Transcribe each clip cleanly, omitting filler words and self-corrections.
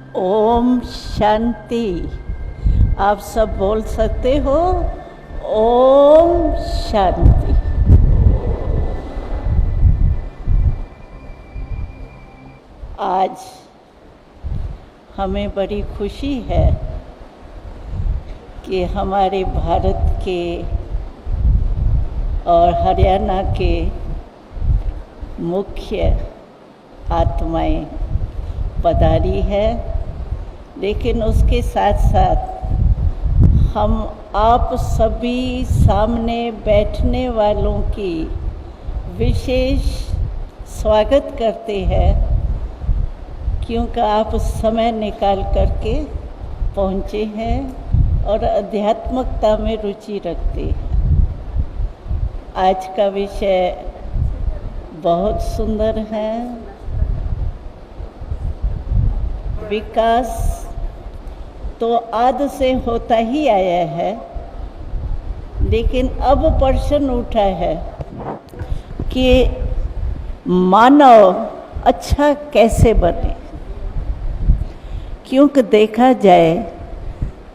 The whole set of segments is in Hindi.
ओम शांति। आप सब बोल सकते हो ओम शांति। आज हमें बड़ी खुशी है कि हमारे भारत के और हरियाणा के मुख्य आत्माएं पधारी है, लेकिन उसके साथ साथ हम आप सभी सामने बैठने वालों की विशेष स्वागत करते हैं, क्योंकि आप समय निकाल करके पहुँचे हैं और आध्यात्मिकता में रुचि रखते हैं। आज का विषय बहुत सुंदर है। विकास तो आदि से होता ही आया है, लेकिन अब प्रश्न उठा है कि मानव अच्छा कैसे बने। क्योंकि देखा जाए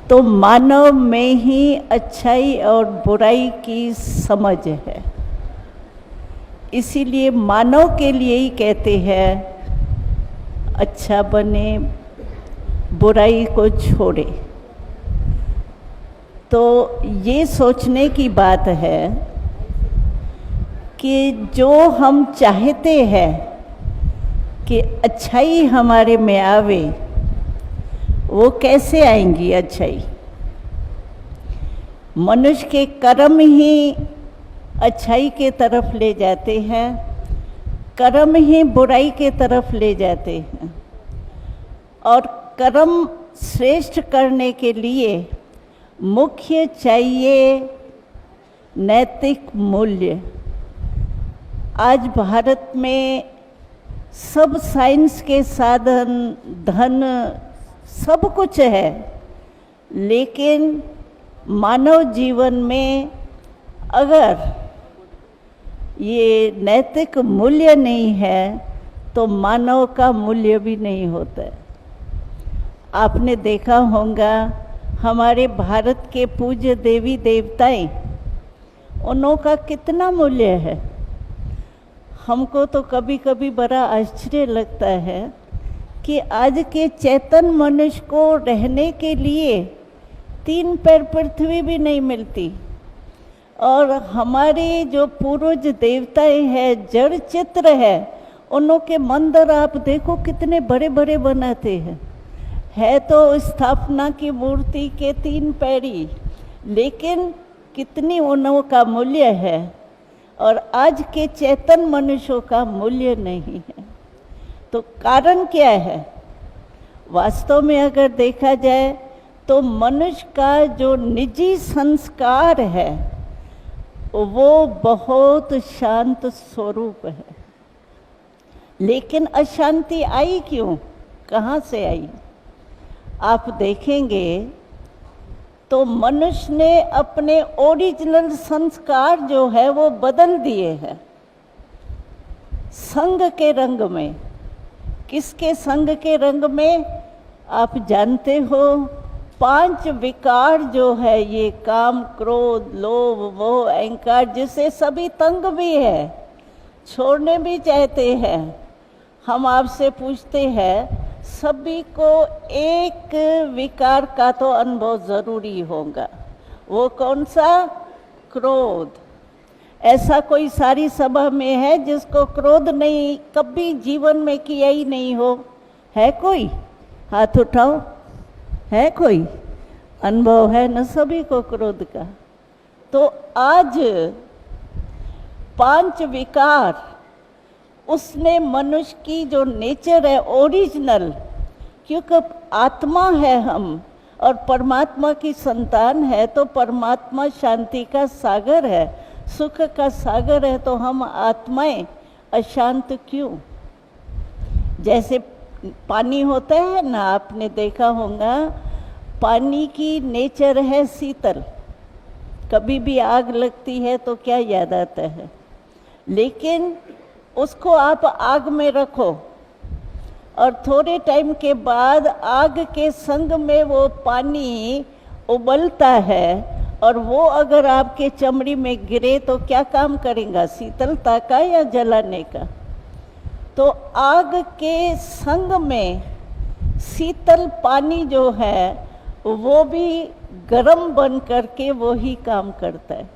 तो मानव में ही अच्छाई और बुराई की समझ है। इसीलिए मानव के लिए ही कहते हैं अच्छा बने, बुराई को छोड़े। तो ये सोचने की बात है कि जो हम चाहते हैं कि अच्छाई हमारे में आवे, वो कैसे आएंगी अच्छाई। मनुष्य के कर्म ही अच्छाई के तरफ ले जाते हैं, कर्म ही बुराई के तरफ ले जाते हैं। और कर्म श्रेष्ठ करने के लिए मुख्य चाहिए नैतिक मूल्य। आज भारत में सब साइंस के साधन, धन, सब कुछ है, लेकिन मानव जीवन में अगर ये नैतिक मूल्य नहीं है तो मानव का मूल्य भी नहीं होता है। आपने देखा होगा हमारे भारत के पूज्य देवी देवताएं, उनों का कितना मूल्य है। हमको तो कभी कभी बड़ा आश्चर्य लगता है कि आज के चेतन मनुष्य को रहने के लिए 3 पैर पृथ्वी भी नहीं मिलती। और हमारे जो पूर्वज देवताएं हैं, जड़ चित्र है, उनों के मंदिर आप देखो कितने बड़े बड़े बनाते हैं। है तो स्थापना की मूर्ति के 3 पैरी, लेकिन कितनी उनों का मूल्य है और आज के चेतन मनुष्यों का मूल्य नहीं है। तो कारण क्या है? वास्तव में अगर देखा जाए तो मनुष्य का जो निजी संस्कार है वो बहुत शांत स्वरूप है। लेकिन अशांति आई क्यों? कहाँ से आई? आप देखेंगे तो मनुष्य ने अपने ओरिजिनल संस्कार जो है वो बदल दिए हैं संग के रंग में। किसके संग के रंग में? आप जानते हो 5 विकार जो है, ये काम, क्रोध, लोभ, मोह, अहंकार, जिसे सभी तंग भी है, छोड़ने भी चाहते हैं। हम आपसे पूछते हैं, सभी को एक विकार का तो अनुभव जरूरी होगा। वो कौन सा? क्रोध। ऐसा कोई सारी सभा में है जिसको क्रोध नहीं कभी जीवन में किया ही नहीं हो? है कोई? हाथ उठाओ। है कोई? अनुभव है न सभी को क्रोध का। तो आज 5 विकार, उसने मनुष्य की जो नेचर है ओरिजिनल, क्योंकि आत्मा है हम और परमात्मा की संतान है, तो परमात्मा शांति का सागर है, सुख का सागर है, तो हम आत्माएं अशांत क्यों? जैसे पानी होता है ना, आपने देखा होगा पानी की नेचर है शीतल। कभी भी आग लगती है तो क्या याद आता है? लेकिन उसको आप आग में रखो और थोड़े टाइम के बाद आग के संग में वो पानी उबलता है, और वो अगर आपके चमड़ी में गिरे तो क्या काम करेगा, शीतलता का या जलाने का। तो आग के संग में शीतल पानी जो है वो भी गर्म बन करके वो ही काम करता है।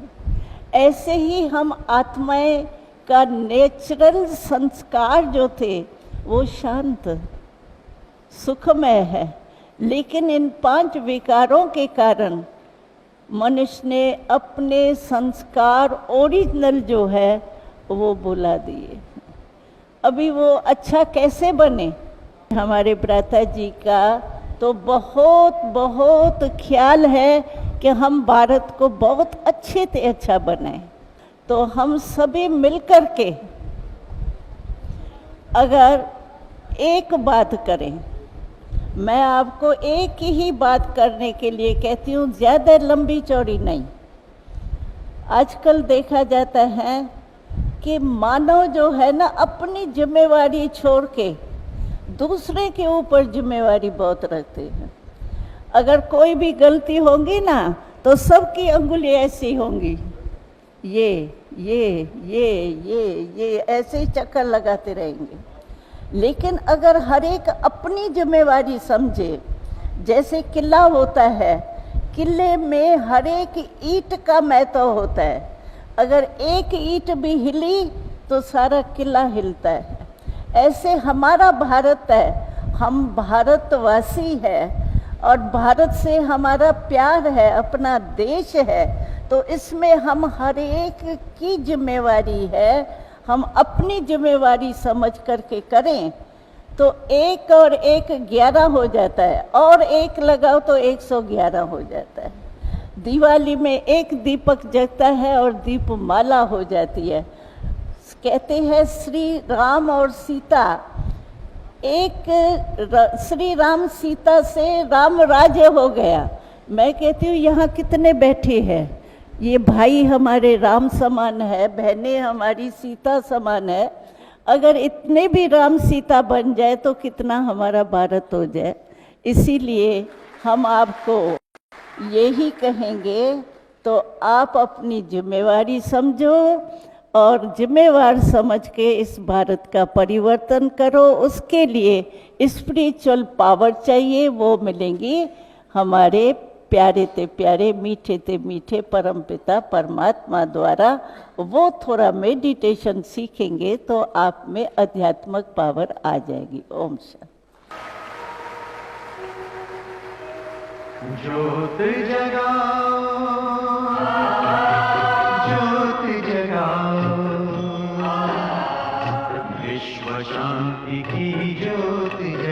ऐसे ही हम आत्माएं का नेचुरल संस्कार जो थे वो शांत सुखमय है, लेकिन इन 5 विकारों के कारण मनुष्य ने अपने संस्कार ओरिजिनल जो है वो बुला दिए। अभी वो अच्छा कैसे बने? हमारे भ्राता जी का तो बहुत बहुत ख्याल है कि हम भारत को बहुत अच्छे से अच्छा बनाएं। तो हम सभी मिलकर के अगर एक बात करें, मैं आपको एक ही बात करने के लिए कहती हूँ, ज़्यादा लंबी चौड़ी नहीं। आजकल देखा जाता है कि मानव जो है ना, अपनी जिम्मेवारी छोड़ के दूसरे के ऊपर जिम्मेवारी बहुत रखते हैं। अगर कोई भी गलती होगी ना तो सबकी अंगुली ऐसी होंगी, ये ऐसे ही चक्कर लगाते रहेंगे। लेकिन अगर हर एक अपनी जिम्मेवारी समझे, जैसे किला होता है, किले में हर एक ईंट का महत्व होता है। अगर एक ईंट भी हिली तो सारा किला हिलता है। ऐसे हमारा भारत है, हम भारतवासी है और भारत से हमारा प्यार है, अपना देश है। तो इसमें हम हर एक की जिम्मेवारी है, हम अपनी जिम्मेवारी समझ करके करें तो 1 और 1 11 हो जाता है, और 1 लगाओ तो 111 हो जाता है। दिवाली में एक दीपक जगता है और दीपमाला हो जाती है। कहते हैं श्री राम और सीता, श्री राम सीता से राम राज्य हो गया। मैं कहती हूँ यहाँ कितने बैठे हैं, ये भाई हमारे राम समान है, बहनें हमारी सीता समान है। अगर इतने भी राम सीता बन जाए तो कितना हमारा भारत हो जाए। इसीलिए हम आपको यही कहेंगे, तो आप अपनी जिम्मेवारी समझो और जिम्मेवार समझ के इस भारत का परिवर्तन करो। उसके लिए स्पिरिचुअल पावर चाहिए, वो मिलेंगी हमारे प्यारे ते प्यारे, मीठे ते मीठे परमपिता परमात्मा द्वारा। वो थोड़ा मेडिटेशन सीखेंगे तो आप में आध्यात्मिक पावर आ जाएगी। ओम शांति। ज्योत जगाओ, ज्योत जगाओ, विश्व शांति की ज्योत जगाओ।